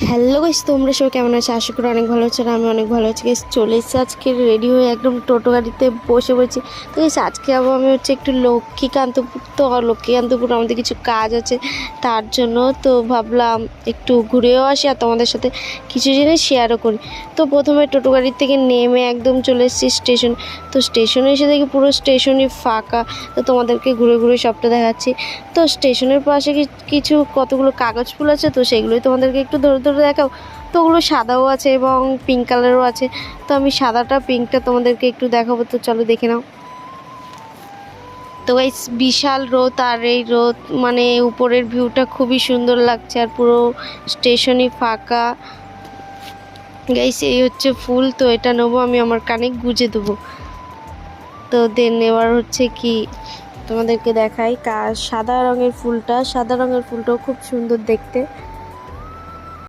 Hello guys, তোমরা সবাই কেমন আছো? আশা করি অনেক ভালো আছো। আর আমি অনেক ভালো আছি গাইস। চলে এসেছি আজকে রেডি হয়ে একদম টোটো গাড়িতে বসে পড়েছি। তো গাইস আজকে আবার আমি একটু লক্ষ্মীকান্তপুর। তো লক্ষ্মীকান্তপুর আমাদের কিছু কাজ আছে, তার জন্য তো ভাবলাম একটু ঘুরেও আসি আর তোমাদের সাথে কিছু জিনিস শেয়ারও করি। তো প্রথমে টোটো গাড়ির থেকে নেমে একদম চলে এসেছি স্টেশন। তো স্টেশনে এসে দেখি পুরো স্টেশনই ফাঁকা। তো তোমাদেরকে ঘুরে ঘুরে সবটা দেখাচ্ছি। তো স্টেশনের পাশে কিছু কতগুলো কাগজ ফুল আছে, তো সেগুলোই তোমাদেরকে একটু ধরে ধরে দেখাও। তো ওগুলো সাদাও আছে এবং পিঙ্ক কালারও আছে। তো আমি সাদাটা পিঙ্কটা তোমাদেরকে একটু দেখাবো, তো চলো দেখে নাও। তো গাইস বিশাল রোদ, আর এই রোদ মানে উপরের ভিউটা খুবই সুন্দর লাগছে, আর পুরো স্টেশনই ফাঁকা। গাইস এই হচ্ছে ফুল, তো এটা নেবো আমি, আমার কানে গুজে দেবো। তো দেন নেওয়ার হচ্ছে কি তোমাদেরকে দেখাই, সাদা রঙের ফুলটাও খুব সুন্দর দেখতে।